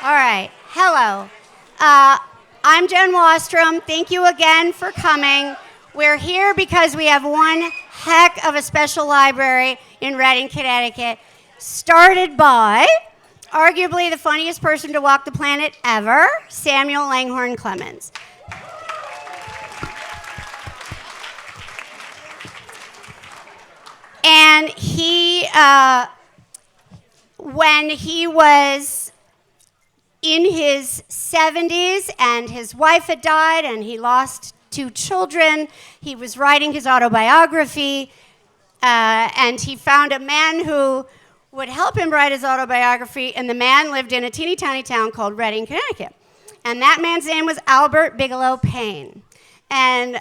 All right. Hello. I'm Jen Wostrom. Thank you again for coming. We're here because we have one heck of a special library in Redding, Connecticut, started by arguably the funniest person to walk the planet ever, Samuel Langhorne Clemens. And when he was in his 70s and his wife had died and he lost 2 children, he was writing his autobiography, and he found a man who would help him write his autobiography, and the man lived in a teeny tiny town called Redding, Connecticut. And that man's name was Albert Bigelow Paine. And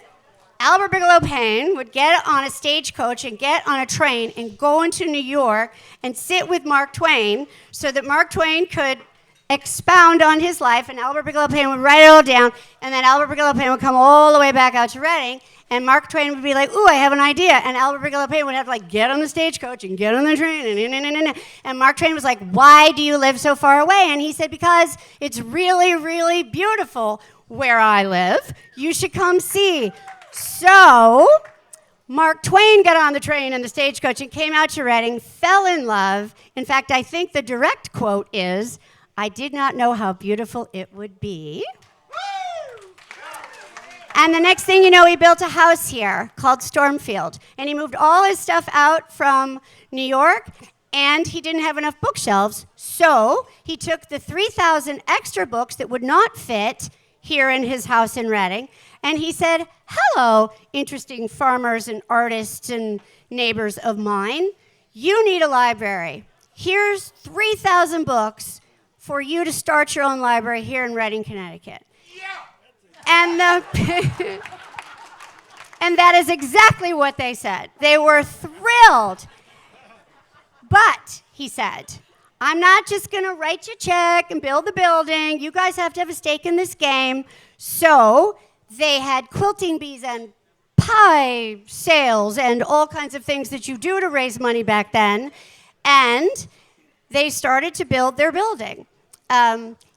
Albert Bigelow Paine would get on a stagecoach and get on a train and go into New York and sit with Mark Twain so that Mark Twain could expound on his life, and Albert Bigelow Paine would write it all down, and then Albert Bigelow Paine would come all the way back out to Redding, and Mark Twain would be like, ooh, I have an idea, and Albert Bigelow Paine would have to get on the stagecoach and get on the train, and Mark Twain was like, why do you live so far away? And he said, because it's really, really beautiful where I live. You should come see. So Mark Twain got on the train and the stagecoach and came out to Redding, fell in love. In fact, I think the direct quote is, I did not know how beautiful it would be. And the next thing you know, he built a house here called Stormfield. And he moved all his stuff out from New York, and he didn't have enough bookshelves. So he took the 3,000 extra books that would not fit here in his house in Redding, and he said, hello, interesting farmers and artists and neighbors of mine. You need a library. Here's 3,000 books for you to start your own library here in Redding, Connecticut. And and that is exactly what they said. They were thrilled. But, he said, I'm not just going to write you a check and build the building. You guys have to have a stake in this game. So they had quilting bees and pie sales and all kinds of things that you do to raise money back then. And they started to build their building.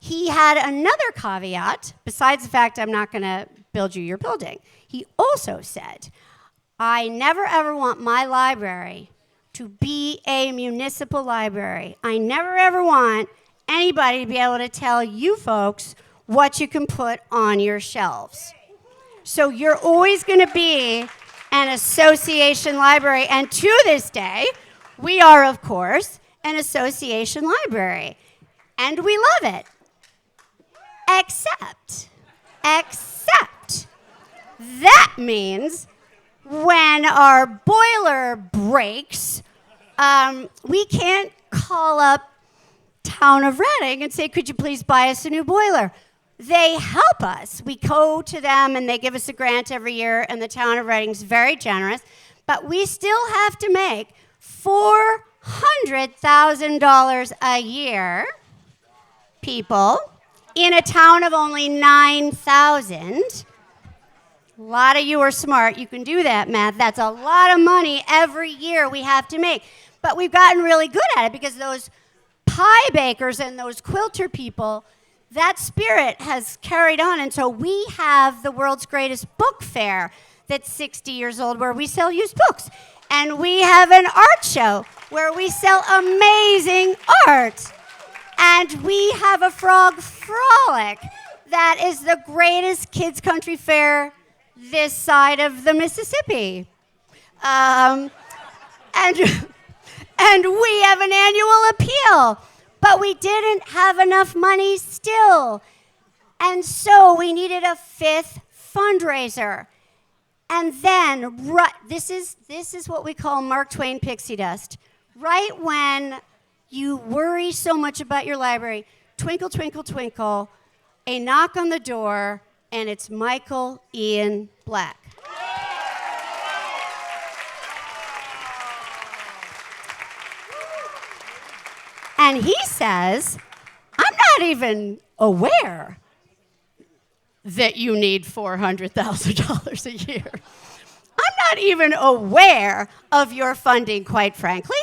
He had another caveat, besides the fact I'm not going to build you your building. He also said, I never ever want my library to be a municipal library. I never ever want anybody to be able to tell you folks what you can put on your shelves. So you're always going to be an association library. And to this day, we are, of course, an association library. And we love it. Except, that means when our boiler breaks, we can't call up Town of Redding and say, could you please buy us a new boiler? They help us. We go to them and they give us a grant every year, and the Town of Redding's very generous, but we still have to make $400,000 a year, people, in a town of only 9,000. A lot of you are smart. You can do that math. That's a lot of money every year we have to make. But we've gotten really good at it because those pie bakers and those quilter people, that spirit has carried on. And so we have the world's greatest book fair that's 60 years old where we sell used books. And we have an art show where we sell amazing art. And we have a frog frolic that is the greatest kids' country fair this side of the Mississippi. And we have an annual appeal, but we didn't have enough money still. And so we needed a 5th fundraiser. And then, this is what we call Mark Twain pixie dust. Right when you worry so much about your library, twinkle, twinkle, twinkle, a knock on the door, and it's Michael Ian Black. And he says, I'm not even aware that you need $400,000 a year. I'm not even aware of your funding, quite frankly.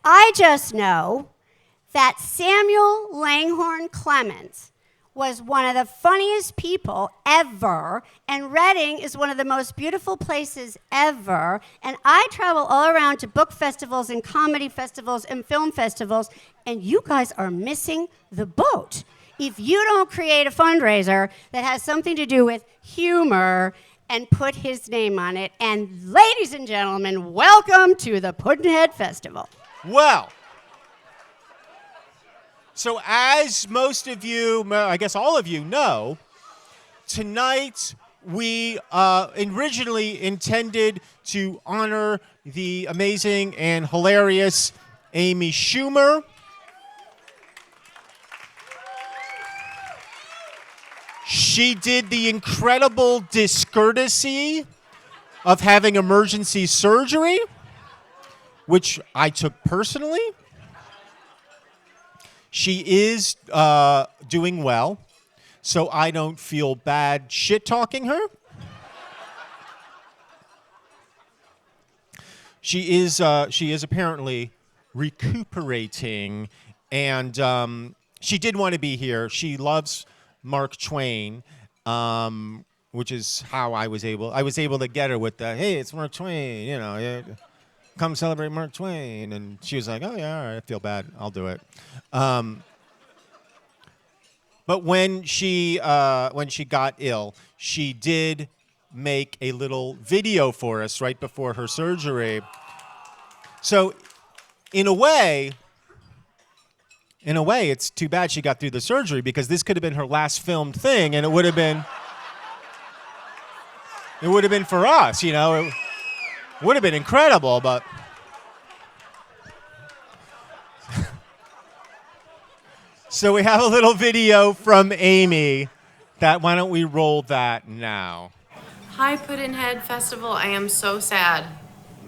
I just know that Samuel Langhorne Clemens was one of the funniest people ever, and Reading is one of the most beautiful places ever, and I travel all around to book festivals and comedy festivals and film festivals, and you guys are missing the boat. If you don't create a fundraiser that has something to do with humor and put his name on it, and ladies and gentlemen, welcome to the Pudd'nhead Festival. Well, so as most of you, I guess all of you know, tonight we originally intended to honor the amazing and hilarious Amy Schumer. She did the incredible discourtesy of having emergency surgery, which I took personally. She is doing well, so I don't feel bad shit-talking her. She is apparently recuperating, and she did want to be here. She loves Mark Twain, which is how I was able to get her with the, hey, it's Mark Twain, you know, come celebrate Mark Twain. And she was like, oh, yeah, all right, I feel bad. I'll do it. But when she got ill, she did make a little video for us right before her surgery. So in a way, it's too bad she got through the surgery, because this could have been her last filmed thing, and it would have been for us, you know. It would have been incredible, but so we have a little video from Amy. Why don't we roll that now? Hi, Pudd'nhead Festival. I am so sad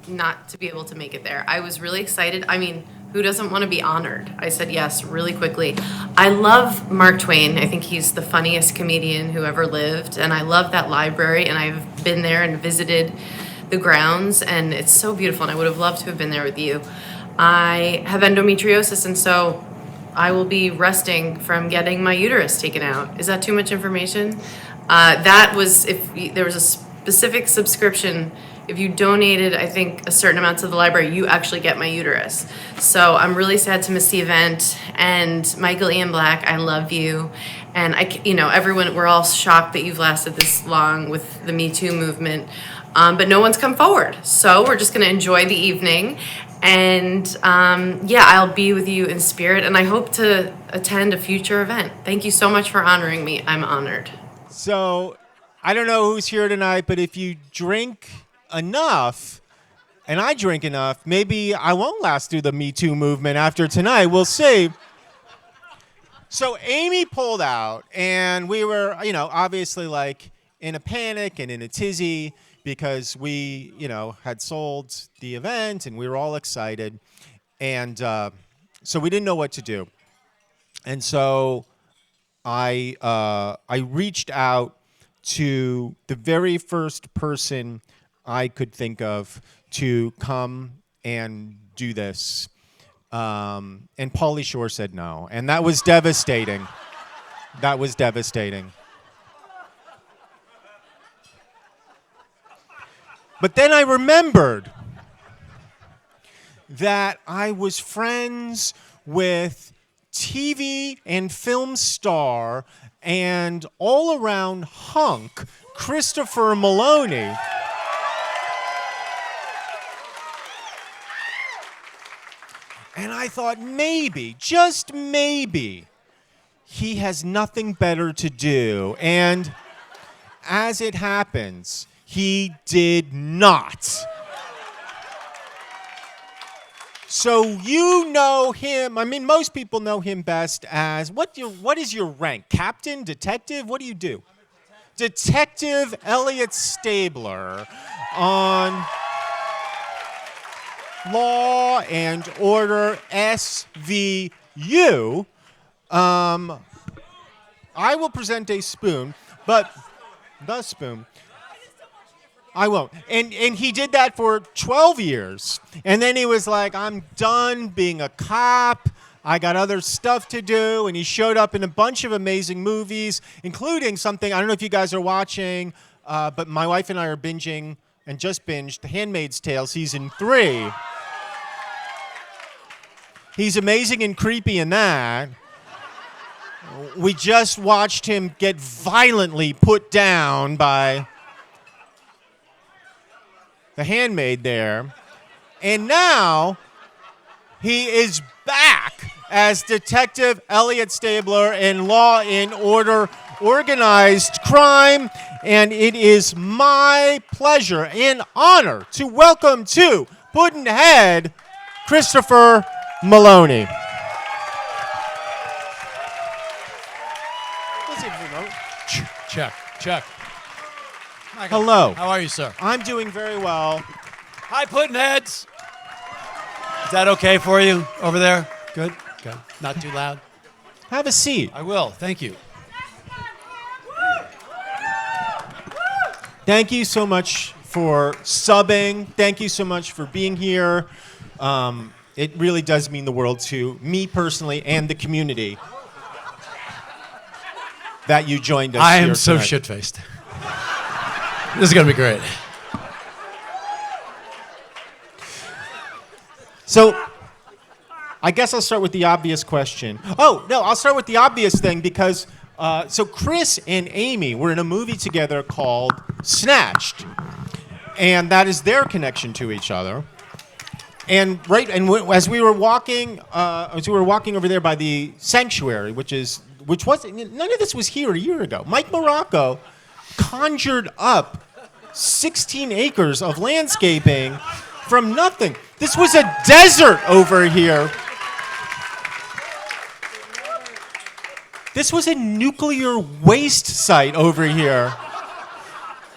not to be able to make it there. I was really excited. I mean, who doesn't want to be honored? I said yes really quickly. I love Mark Twain. I think he's the funniest comedian who ever lived, and I love that library, and I've been there and visited the grounds, and it's so beautiful, and I would have loved to have been there with you. I have endometriosis, and so I will be resting from getting my uterus taken out. Is that too much information? That was, if there was a specific subscription, if you donated, I think, a certain amount to the library, you actually get my uterus. So I'm really sad to miss the event. And Michael Ian Black, I love you. And everyone, we're all shocked that you've lasted this long with the Me Too movement. But no one's come forward. So we're just gonna enjoy the evening. And I'll be with you in spirit. And I hope to attend a future event. Thank you so much for honoring me. I'm honored. So I don't know who's here tonight, but if you drink enough, and I drink enough, maybe I won't last through the Me Too movement after tonight. We'll see. So Amy pulled out, and we were, obviously like in a panic and in a tizzy, because we, had sold the event and we were all excited. And so we didn't know what to do. And so I reached out to the very first person I could think of to come and do this. And Pauly Shore said no. And that was devastating. That was devastating. But then I remembered that I was friends with TV and film star and all-around hunk Christopher Maloney. And I thought maybe, just maybe, he has nothing better to do. And as it happens, he did not. So you know him. I mean, most people know him best as, what is your rank? Captain? Detective? What do you do? Detective Elliot Stabler on Law and Order SVU. I will present a spoon, but the spoon. I won't. And he did that for 12 years. And then he was like, I'm done being a cop. I got other stuff to do, and he showed up in a bunch of amazing movies, including something, I don't know if you guys are watching, but my wife and I are binging, and just binged, The Handmaid's Tale Season 3. He's amazing and creepy in that. We just watched him get violently put down by the handmaid there. And now he is back as Detective Elliot Stabler in Law and Order Organized Crime. And it is my pleasure and honor to welcome to Pudd'nhead, Christopher Maloney. Check. Hello. How are you, sir? I'm doing very well. Hi, Pudd'nheads. Is that okay for you over there? Good? Not too loud? Have a seat. I will. Thank you. Thank you so much for subbing. Thank you so much for being here. It really does mean the world to me personally and the community that you joined us I here am so tonight. shit-faced. This is going to be great. So, I guess I'll start with the obvious question. Oh, no, I'll start with the obvious thing because, so Chris and Amy were in a movie together called Snatched. And that is their connection to each other. And as we were walking over there by the sanctuary, which wasn't, none of this was here a year ago. Mike Morocco conjured up 16 acres of landscaping from nothing. This was a desert over here. This was a nuclear waste site over here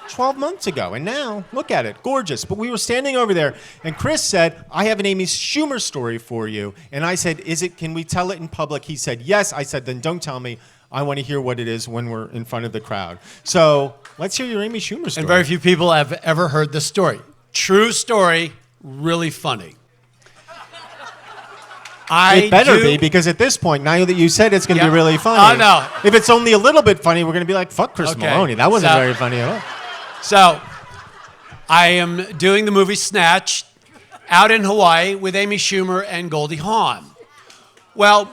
12 months ago. And now, look at it, gorgeous. But we were standing over there, and Chris said, I have an Amy Schumer story for you. And I said, can we tell it in public? He said, yes. I said, then don't tell me. I want to hear what it is when we're in front of the crowd. So let's hear your Amy Schumer story. And very few people have ever heard this story. True story, really funny. It better be, because at this point, now that you said it's going to be really funny. Oh, no. If it's only a little bit funny, we're going to be like, fuck Chris Maloney. That wasn't very funny at all. So, I am doing the movie Snatched out in Hawaii with Amy Schumer and Goldie Hawn. Well,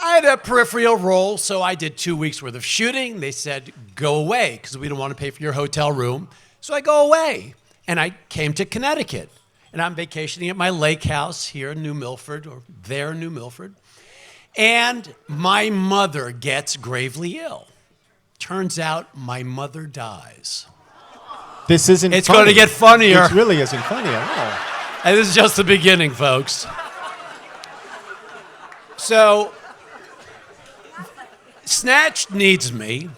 I had a peripheral role, so I did 2 weeks worth of shooting. They said, go away, because we don't want to pay for your hotel room. So I go away, and I came to Connecticut. And I'm vacationing at my lake house here in New Milford, or there in New Milford. And my mother gets gravely ill. Turns out my mother dies. This isn't It's funny. going to get funnier. It really isn't funny at all. And this is just the beginning, folks. So, Snatched needs me.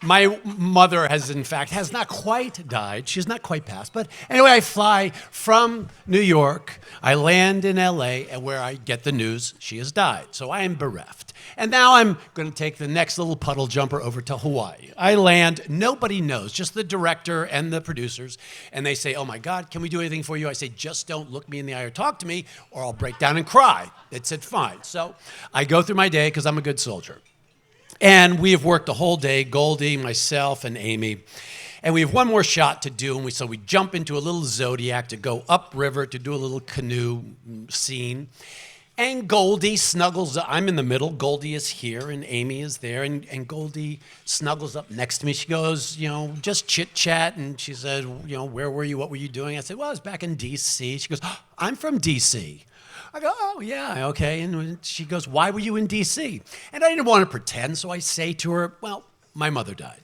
My mother has not quite died. She's not quite passed. But anyway, I fly from New York. I land in LA, and where I get the news she has died. So I am bereft. And now I'm going to take the next little puddle jumper over to Hawaii. I land, nobody knows, just the director and the producers. And they say, oh my God, can we do anything for you? I say, just don't look me in the eye or talk to me, or I'll break down and cry. They said, fine. So I go through my day, because I'm a good soldier. And we have worked the whole day, Goldie, myself, and Amy. And we have one more shot to do, and so we jump into a little Zodiac to go upriver to do a little canoe scene. And Goldie snuggles up. I'm in the middle. Goldie is here, and Amy is there. And Goldie snuggles up next to me. She goes, just chit-chat. And she said, where were you? What were you doing? I said, well, I was back in D.C. She goes, I'm from D.C. I go, oh, yeah, okay. And she goes, why were you in D.C.? And I didn't want to pretend, so I say to her, well, my mother died.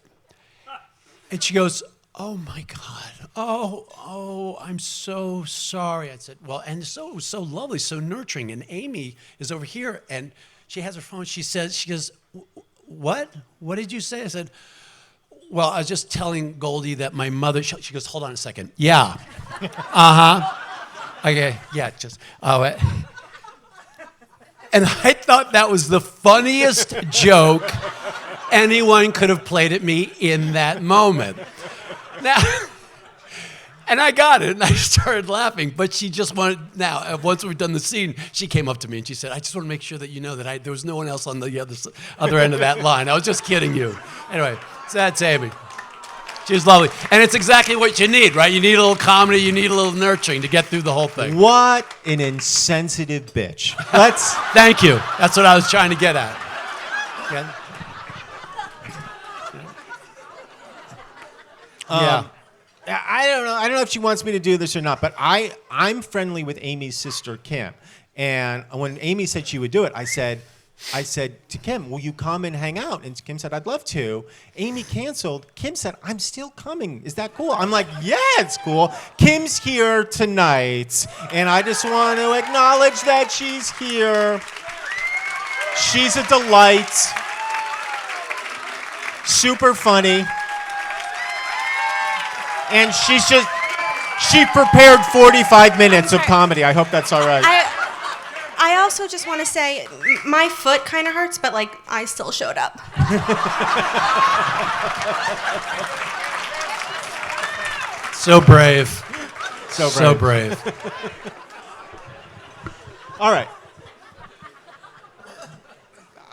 And she goes, oh, my God. Oh, I'm so sorry. I said, well, and so it was so lovely, so nurturing. And Amy is over here, and she has her phone. She goes, what? What did you say? I said, well, I was just telling Goldie that my mother, she goes, hold on a second. Yeah. Uh-huh. Okay, yeah, and I thought that was the funniest joke anyone could have played at me in that moment. Now, And I got it, and I started laughing. But she just wanted, now, once we've done the scene, she came up to me and she said, I just want to make sure that you know that there was no one else on the other end of that line. I was just kidding you. Anyway, so that's Amy. She was lovely. And it's exactly what you need, right? You need a little comedy, you need a little nurturing to get through the whole thing. What an insensitive bitch. Thank you. That's what I was trying to get at. Yeah. I don't know if she wants me to do this or not, but I'm friendly with Amy's sister, Kim. And when Amy said she would do it, I said to Kim, will you come and hang out? And Kim said, I'd love to. Amy canceled. Kim said, I'm still coming. Is that cool? I'm like, yeah, it's cool. Kim's here tonight. And I just want to acknowledge that she's here. She's a delight. Super funny. And she prepared 45 minutes of comedy. I hope that's all right. I also just want to say, my foot kind of hurts, but like, I still showed up. So brave. So brave. All right.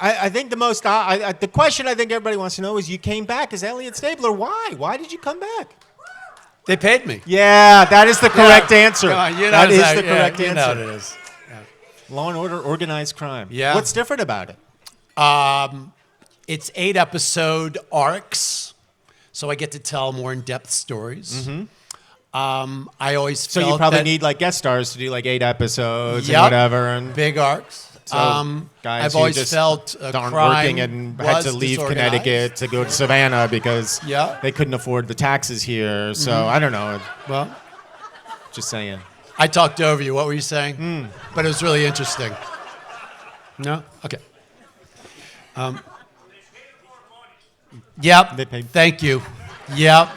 I think the question I think everybody wants to know is, you came back as Elliot Stabler. Why? Why did you come back? They paid me. Yeah, that is the correct answer. Come on, That is the correct you answer. know what it is. Law and Order, organized crime. Yeah. What's different about it? It's 8-episode arcs, so I get to tell more in-depth stories. Mm-hmm. I always So felt you probably that, need like guest stars to do like 8 episodes Yep. and whatever. And big arcs. so guys I've who always just felt aren't crime working and had to was leave disorganized. Connecticut to go to Savannah because Yeah. they couldn't afford the taxes here. So I don't know. Well, Just saying. I talked over you. What were you saying? But it was really interesting. No? Okay. Yep. They paid- Thank you. Yep.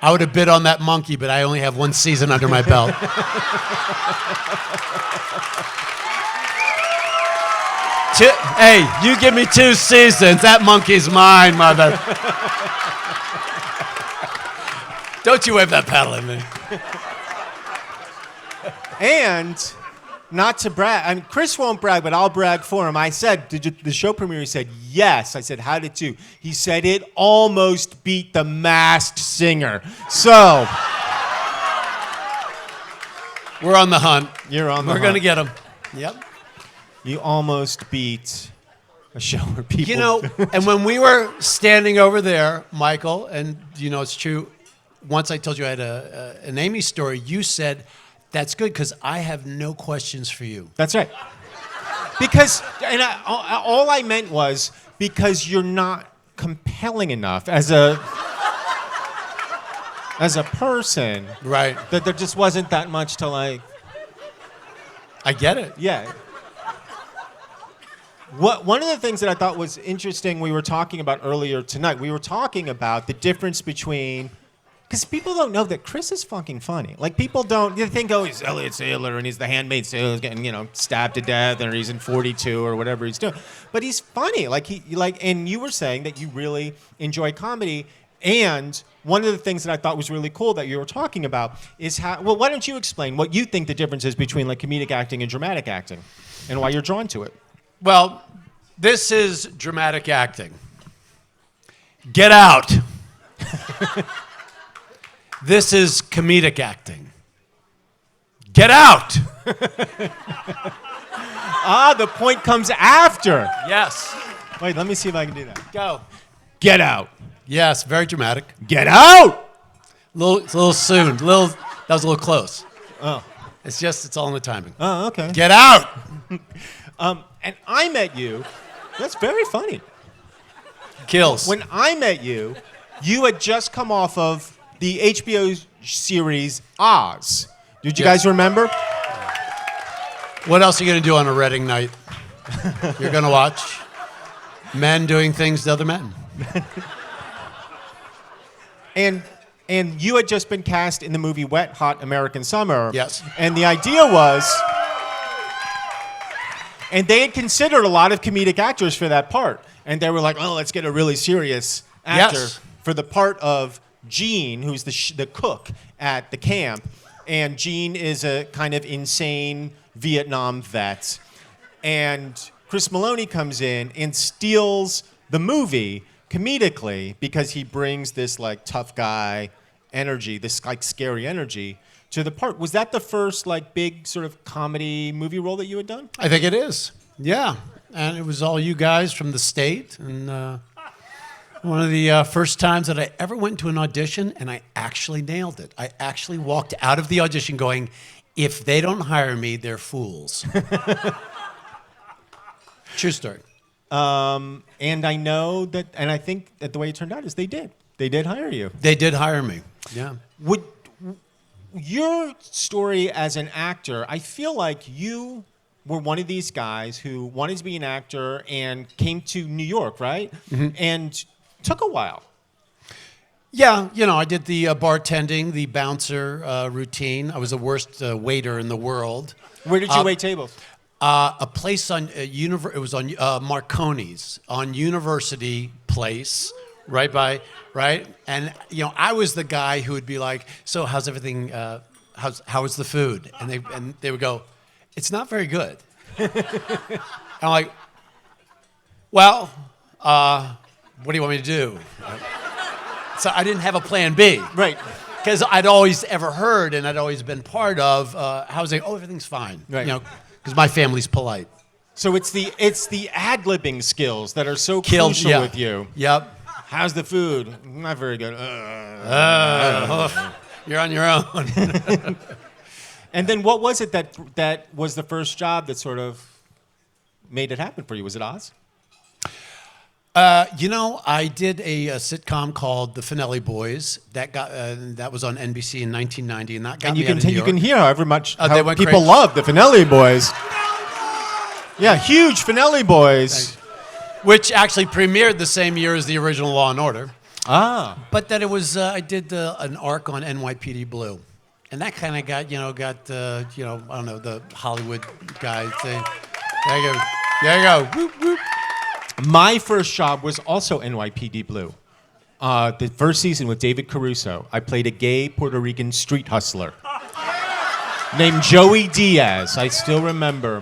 I would have bid on that monkey, but I only have 1 season under my belt. Hey, you give me 2 seasons. That monkey's mine, mother. Don't you wave that paddle at me. And not to brag, I mean, Chris won't brag, but I'll brag for him. I said, did you, the show premiere, he said, yes. I said, how did it do? He said, it almost beat The Masked Singer. So. We're on the hunt. You're on the We're hunt. going to get him. Yep. You almost beat a show where people. You know, and when we were standing over there, Michael, and you know, it's true, once I told you I had an Amy story, you said, that's good because I have no questions for you. That's right. Because, and all I meant was because you're not compelling enough as a person. Right. That there just wasn't that much to like. I get it. Yeah. One of the things that I thought was interesting we were talking about earlier tonight, we were talking about the difference between, because people don't know that Chris is fucking funny. Like, people don't, they think, oh, he's Elliot Saylor and he's the Handmaid's Tale, he's getting, stabbed to death or he's in 42 or whatever he's doing. But he's funny. And you were saying that you really enjoy comedy. And one of the things that I thought was really cool that you were talking about is how, well, why don't you explain what you think the difference is between like comedic acting and dramatic acting and why you're drawn to it? Well, this is dramatic acting. Get out. This is comedic acting. Get out. The point comes after. Yes. Wait, let me see if I can do that. Go. Get out. Yes, very dramatic. Get out. It's a little soon. That was a little close. Oh. It's all in the timing. Oh, okay. Get out. And I met you. That's very funny. Kills. When I met you, you had just come off of the HBO series Oz. Did you guys remember? What else are you going to do on a Reading night? You're going to watch men doing things to other men. And you had just been cast in the movie Wet Hot American Summer. Yes. And the idea was, and they had considered a lot of comedic actors for that part. And they were like, oh, let's get a really serious actor Yes. for the part of Gene, who's the cook at the camp, and Gene is a kind of insane Vietnam vet. And Chris Maloney comes in and steals the movie comedically because he brings this like tough guy energy, this like scary energy to the part. Was that the first like big sort of comedy movie role that you had done? I think it is. Yeah. And it was all you guys from the state. And one of the first times that I ever went to an audition and I actually nailed it. I actually walked out of the audition going, if they don't hire me, they're fools. True story. And I know that, and I think that the way it turned out is they did. They did hire you. They did hire me. Yeah. Would your story as an actor, I feel like you were one of these guys who wanted to be an actor and came to New York, right? Mm-hmm. And took a while. Yeah, I did the bartending, the bouncer routine. I was the worst waiter in the world. Where did you wait tables? A place on it was on Marconi's on University Place, right? And I was the guy who would be like, "So how's everything? How is the food?" And they would go, "It's not very good." And I'm like, "Well, what do you want me to do?" So I didn't have a plan B, right? Because I'd always ever heard and I'd always been part of housing. Oh, everything's fine, right? Because my family's polite. So it's the ad-libbing skills that are so crucial with you. Yep. How's the food? Not very good. You're on your own. And then what was it that was the first job that sort of made it happen for you? Was it Oz? I did a sitcom called The Finelli Boys that was on NBC in 1990, and that got me out of New York. You can hear however much how they went people crazy. love The Finelli Boys. Yeah, huge Finelli Boys. Which actually premiered the same year as the original Law and Order. Ah. But that it was, I did an arc on NYPD Blue. And that kind of got, I don't know, the Hollywood guy saying, there you go. Whoop, whoop. My first job was also NYPD Blue. The first season with David Caruso. I played a gay Puerto Rican street hustler named Joey Diaz. I still remember.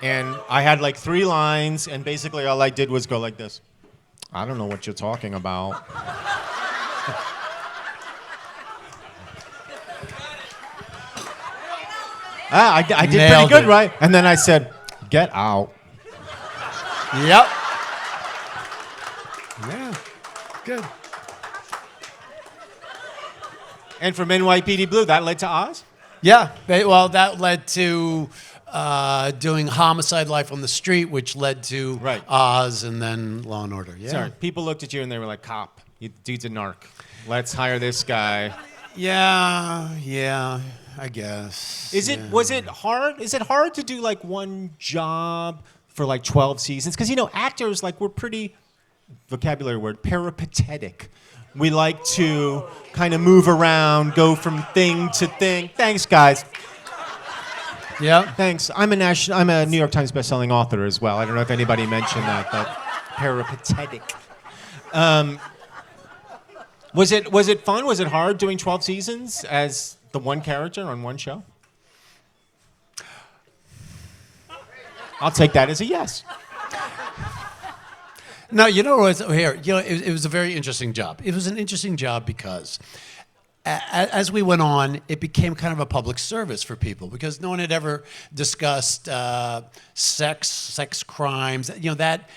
And I had like 3 lines, and basically all I did was go like this. I don't know what you're talking about. I did Nailed pretty good, it. right? And then I said, get out. Yep. Yeah. Good. And from NYPD Blue, that led to Oz? Yeah. Well, that led to doing Homicide: Life on the Street, which led to Right. Oz, and then Law and Order. Yeah. Sorry, people looked at you and they were like, cop, dude's a narc. Let's hire this guy. Yeah, I guess. Was it hard? Is it hard to do like one job for like 12 seasons? Because, actors, like, we're pretty, vocabulary word, peripatetic. We like to kind of move around, go from thing to thing. Thanks, guys. Yeah. Thanks. I'm a New York Times bestselling author as well. I don't know if anybody mentioned that, but peripatetic. Was it fun? Was it hard doing 12 seasons as the one character on one show? I'll take that as a yes. No, it was a very interesting job. It was an interesting job because as we went on, it became kind of a public service for people because no one had ever discussed sex crimes, that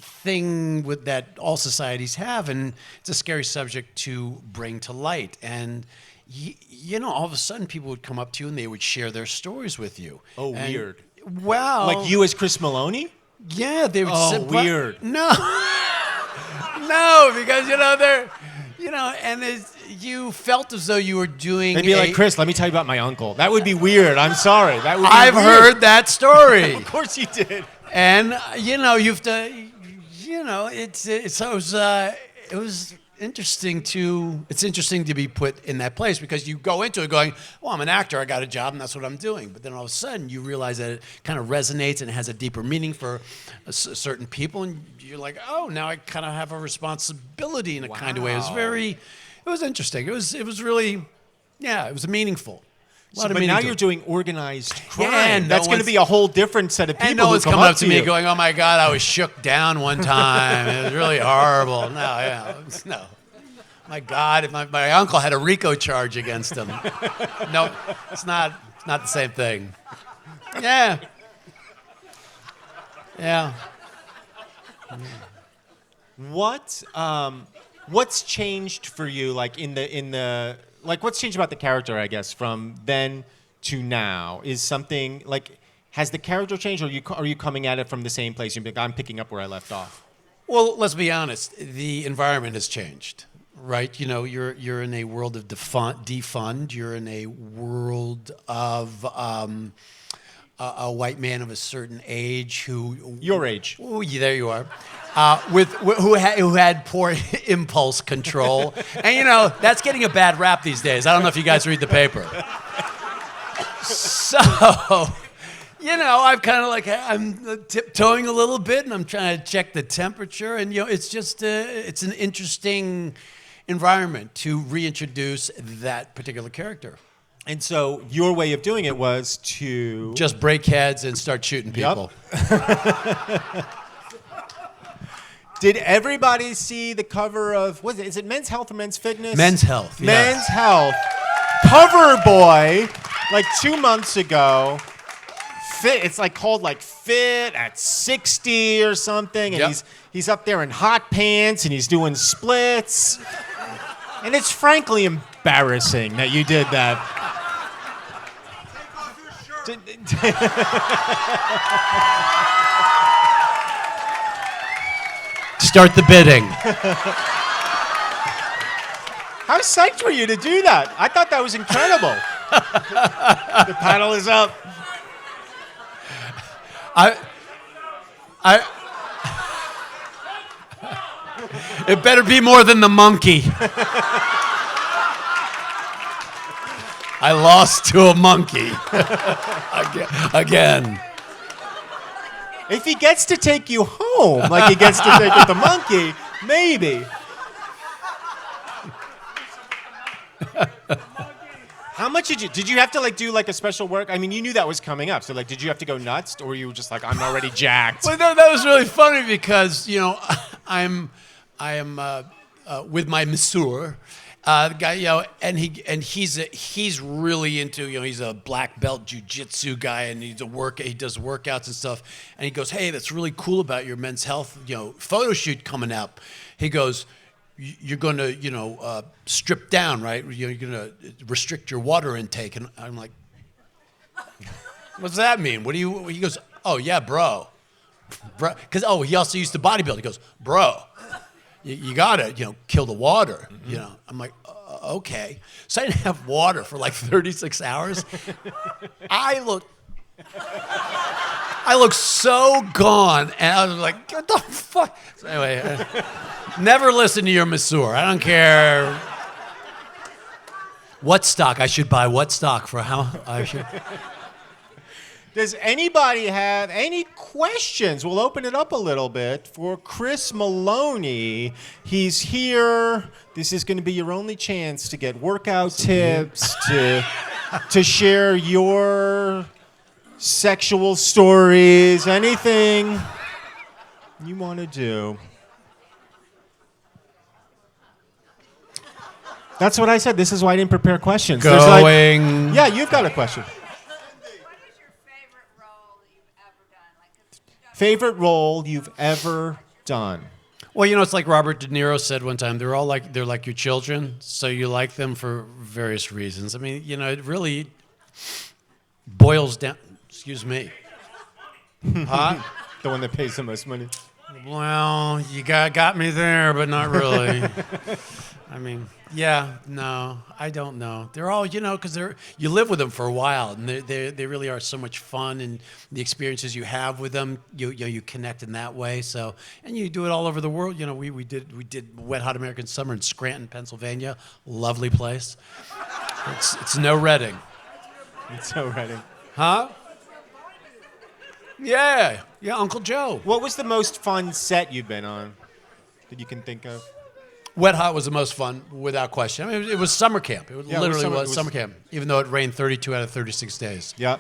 thing that all societies have, and it's a scary subject to bring to light. And all of a sudden, people would come up to you and they would share their stories with you. Oh, weird. Well, Like you as Chris Maloney? yeah, they would. Oh, weird. No, no, because they're, and you felt as though you were doing. They'd be like, Chris, let me tell you about my uncle. That would be weird. I'm sorry. That would be I've weird. heard that story. Of course you did. And you have to, it interesting to be put in that place because you go into it going, well, I'm an actor, I got a job, and that's what I'm doing. But then all of a sudden, you realize that it kind of resonates and it has a deeper meaning for certain people, and you're like, oh, now I kind of have a responsibility in a kind of way. It was interesting. It was really, it was meaningful. But now you're doing organized crime. Yeah, that's going to be a whole different set of people. And no one's come coming up to me you. going, "Oh my God, I was shook down one time. It was really horrible." No. My God, my uncle had a RICO charge against him. No, it's not the same thing. Yeah. What's changed for you, like what's changed about the character, I guess, from then to now? Is something like, has the character changed, or are you coming at it from the same place? You're like, I'm picking up where I left off. Well, let's be honest. The environment has changed, right? You know, you're in a world of defund. You're in a world of a white man of a certain age who Your age. Oh, there you are. Who had poor impulse control, and you know that's getting a bad rap these days. I don't know if you guys read the paper. So, you know, I'm tiptoeing a little bit, and I'm trying to check the temperature, and you know, it's just it's an interesting environment to reintroduce that particular character. And so your way of doing it was to Just break heads and start shooting people. Yep. Did everybody see the cover of, is it Men's Health or Men's Fitness? Men's Health. Men's Health. Cover boy, like 2 months ago. It's like called like Fit at 60 or something. And Yep. he's up there in hot pants and he's doing splits. And it's frankly embarrassing that you did that. Start the bidding. How psyched were you to do that? I thought that was incredible. The paddle is up. It better be more than the monkey. I lost to a monkey. Again. If he gets to take you home, like he gets to take with the monkey, maybe. How much did you have to like do like a special work? I mean, you knew that was coming up, so like, did you have to go nuts, or were you just like, I'm already jacked? Well, no, that was really funny because you know I am with my masseur, the guy, you know, and he's really into, you know, he's a black belt jiu-jitsu guy, and he does workouts and stuff, and he goes, hey, that's really cool about your Men's Health, you know, photo shoot coming up. He goes, you're going to, you know, strip down, right? You're going to restrict your water intake. And I'm like, what's that mean? He goes, oh, yeah, bro. Because, he also used to bodybuild. He goes, bro, you got to, you know, kill the water. Mm-hmm. You know, I'm like, okay. So I didn't have water for like 36 hours. I look so gone, and I was like, what the fuck? So anyway, never listen to your masseur. I don't care what stock I should buy. What stock for how I should. Does anybody have any questions? We'll open it up a little bit for Chris Maloney. He's here. This is going to be your only chance to get workout tips, to share your sexual stories, anything you want to do. That's what I said. This is why I didn't prepare questions. Going. Yeah, you've got a question. Favorite role you've ever done? Well, you know, it's like Robert De Niro said one time. They're like your children, so you like them for various reasons. I mean, you know, it really boils down. Excuse me. Huh? The one that pays the most money. Well, you got me there, but not really. I mean, yeah, no, I don't know. They're all, because you live with them for a while, and they really are so much fun, and the experiences you have with them, you connect in that way. So, and you do it all over the world. We did Wet Hot American Summer in Scranton, Pennsylvania, lovely place. It's no Reading, It's so Reading. huh? Yeah, Uncle Joe. What was the most fun set you've been on that you can think of? Wet Hot was the most fun, without question. I mean, it was summer camp. It literally was summer camp, even though it rained 32 out of 36 days. Yeah.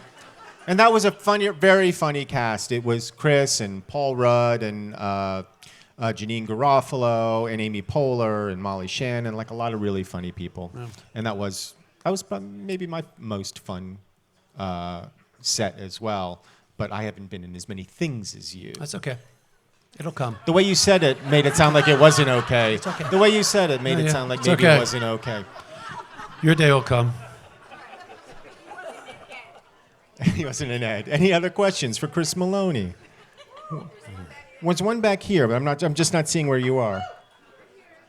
And that was a funny, very funny cast. It was Chris and Paul Rudd and Janine Garofalo and Amy Poehler and Molly Shannon, like a lot of really funny people. Yeah. And that was maybe my most fun set as well. But I haven't been in as many things as you. That's okay. It'll come. The way you said it made it sound like it wasn't okay. It's okay. The way you said it made it sound like maybe it wasn't okay. Your day will come. He wasn't an Ed. Any other questions for Chris Maloney? There's one back here, but I'm just not seeing where you are.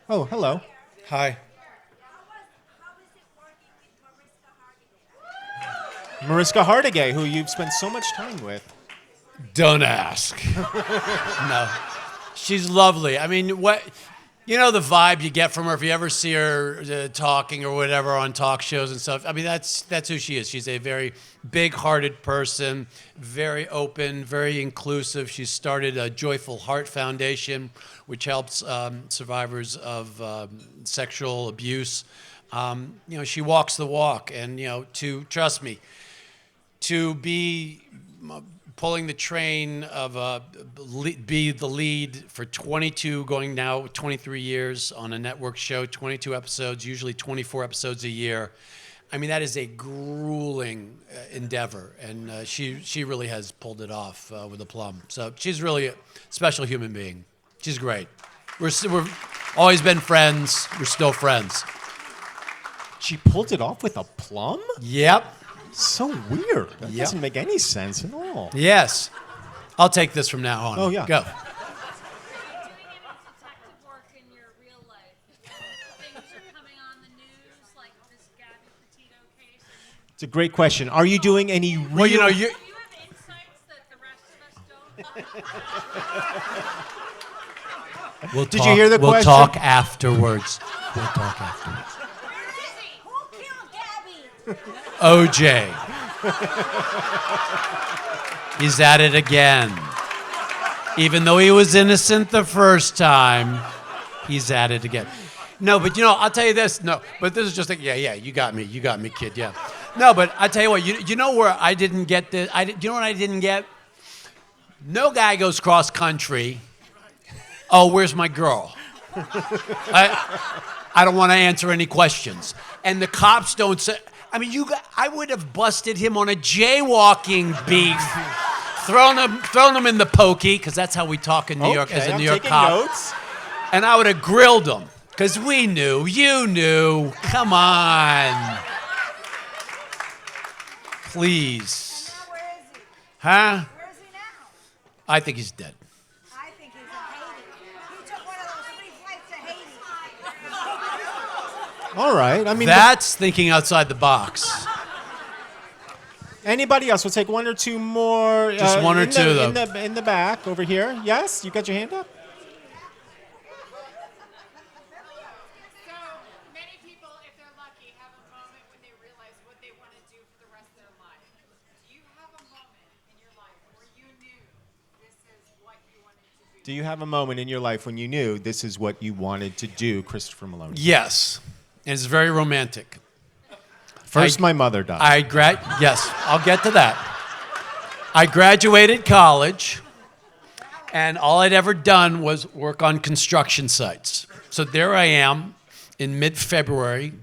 Oh, hello. Hi. Mariska Hargitay, who you've spent so much time with. Don't ask. No. She's lovely. I mean, the vibe you get from her if you ever see her talking or whatever on talk shows and stuff. I mean, that's who she is. She's a very big-hearted person, very open, very inclusive. She's started a Joyful Heart Foundation, which helps survivors of sexual abuse. She walks the walk, and trust me, to be pulling the train of be the lead for 22, going now 23 years on a network show, 22 episodes, usually 24 episodes a year. I mean, that is a grueling endeavor, and she really has pulled it off with aplomb. So she's really a special human being. She's great. We've always been friends. We're still friends. She pulled it off with aplomb? Yep. So weird. That doesn't make any sense at all. Yes. I'll take this from now on. Oh, yeah. Go. It's a great question. Are you doing any real... Well, Do you have insights that the rest of us don't? Did you hear the question? We'll talk afterwards. Who killed Gabby? OJ. He's at it again. Even though he was innocent the first time, he's at it again. No, but I'll tell you this. No, but this is just like, you got me, kid, yeah. No, but I tell you what, you know where I didn't get this? You know what I didn't get? No guy goes cross country. Oh, where's my girl? I don't want to answer any questions. And the cops don't say. I mean, I would have busted him on a jaywalking beef, thrown him in the pokey, because that's how we talk in New York as a New York cop. Notes. And I would have grilled him, because we knew, you knew. Come on. Please. Now where is he? Huh? Where is he now? I think he's dead. I think he's in Haiti. He took one of those free flights to Haiti. All right. I mean, That's thinking outside the box. anybody else? We'll take one or two more. Just one or two, though. In the back over here. Yes? You got your hand up? So many people, if they're lucky, have a moment when they realize what they want to do for the rest of their life. Do you have a moment in your life where you knew this is what you wanted to do? Do you have a moment in your life when you knew this is what you wanted to do, Christopher Maloney? Yes. And it's very romantic. First, my mother died. Yes, I'll get to that. I graduated college, and all I'd ever done was work on construction sites. So there I am in mid-February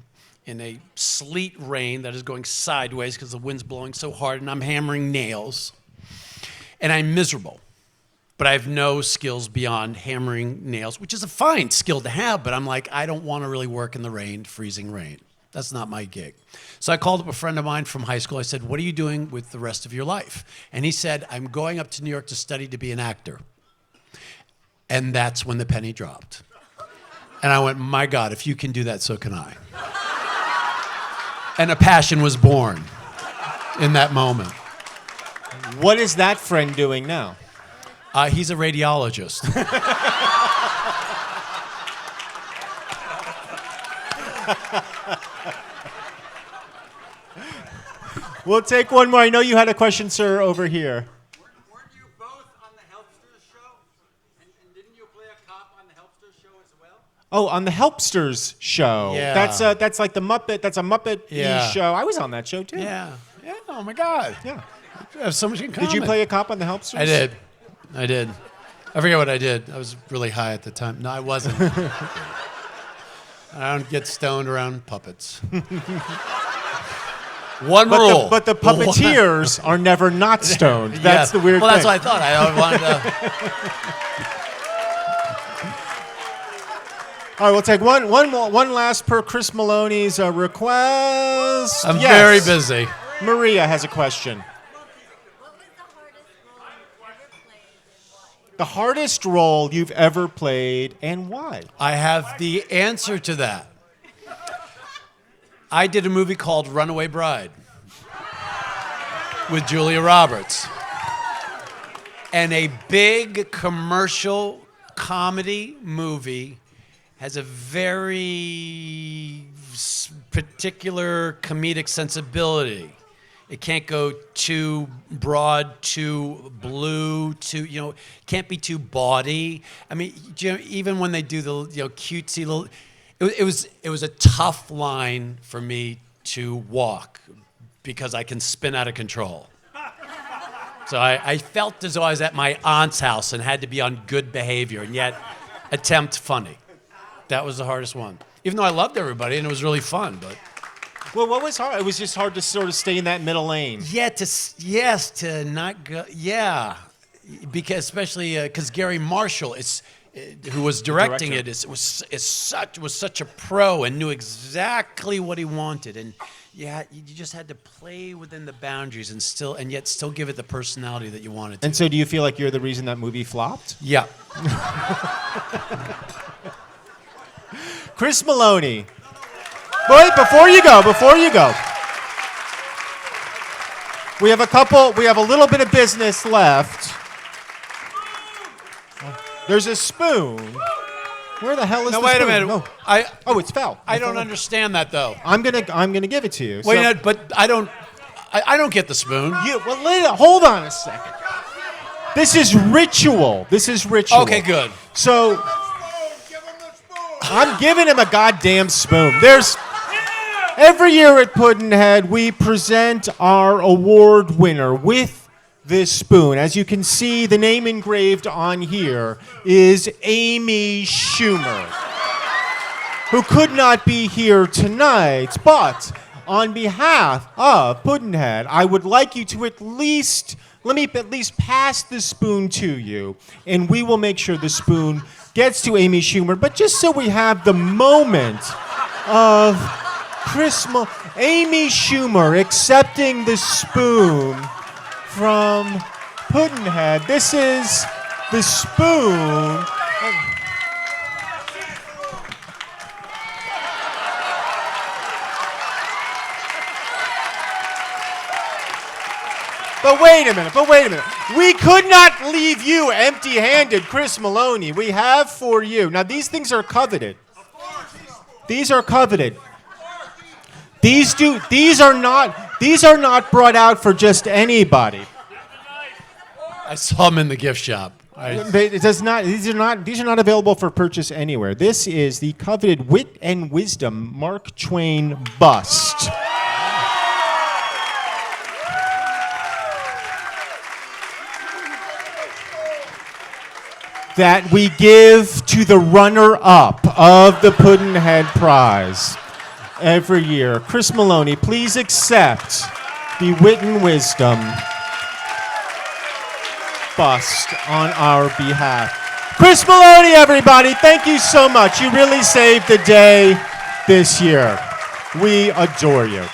in a sleet rain that is going sideways because the wind's blowing so hard, and I'm hammering nails. And I'm miserable. But I have no skills beyond hammering nails, which is a fine skill to have, but I'm like, I don't want to really work in the rain, freezing rain. That's not my gig. So I called up a friend of mine from high school. I said, what are you doing with the rest of your life? And he said, I'm going up to New York to study to be an actor. And that's when the penny dropped. And I went, my God, if you can do that, so can I. And a passion was born in that moment. What is that friend doing now? He's a radiologist. We'll take one more. I know you had a question, sir, over here. Weren't you both on the Helpsters show? And didn't you play a cop on the Helpsters show as well? Oh, on the Helpsters show. Yeah. That's like the Muppet. That's a Muppet Yeah. show. I was on that show too. Yeah. Oh, my God. Yeah. We have so much in common. Did you play a cop on the Helpsters? I did. I forget what I did. I was really high at the time. No, I wasn't. I don't get stoned around puppets. One rule. But the puppeteers are never not stoned. That's the weird thing. Well, that's what I thought. I wanted to. All right, we'll take one last per Chris Maloney's request. I'm Yes. very busy. Maria has a question. The hardest role you've ever played and why? I have the answer to that. I did a movie called Runaway Bride with Julia Roberts. And a big commercial comedy movie has a very particular comedic sensibility. It can't go too broad, too blue, can't be too bawdy. I mean, even when they do the cutesy little, it was a tough line for me to walk because I can spin out of control. So I felt as though I was at my aunt's house and had to be on good behavior and yet attempt funny. That was the hardest one. Even though I loved everybody and it was really fun, but. Well, what was hard? It was just hard to sort of stay in that middle lane. Yeah, to not go. Yeah, because especially because Gary Marshall who was directing it, was such a pro and knew exactly what he wanted, and you just had to play within the boundaries and yet still give it the personality that you wanted to. And so, do you feel like you're the reason that movie flopped? Yeah. Chris Maloney. Wait, before you go. We have a little bit of business left. There's a spoon. Where the hell is the spoon? Wait a minute. Oh, it's fell. I don't understand that though. I'm gonna give it to you. Wait, but I don't get the spoon. Hold on a second. This is ritual. Okay, good. So I'm giving him a goddamn spoon. Every year at Pudd'nhead, we present our award winner with this spoon. As you can see, the name engraved on here is Amy Schumer, who could not be here tonight, but on behalf of Pudd'nhead, I would like you to let me at least pass the spoon to you, and we will make sure the spoon gets to Amy Schumer. But just so we have the moment of Amy Schumer accepting the spoon from Pudd'nhead. This is the spoon. But wait a minute. We could not leave you empty-handed, Chris Maloney. We have for you. Now, these things are coveted. These are coveted. These are not brought out for just anybody. I saw them in the gift shop. It does not. These are not available for purchase anywhere. This is the coveted Wit and Wisdom Mark Twain bust. That we give to the runner-up of the Pudd'nhead Prize every year. Chris Maloney, please accept the Wit and Wisdom bust on our behalf. Chris Maloney, everybody, thank you so much. You really saved the day this year. We adore you.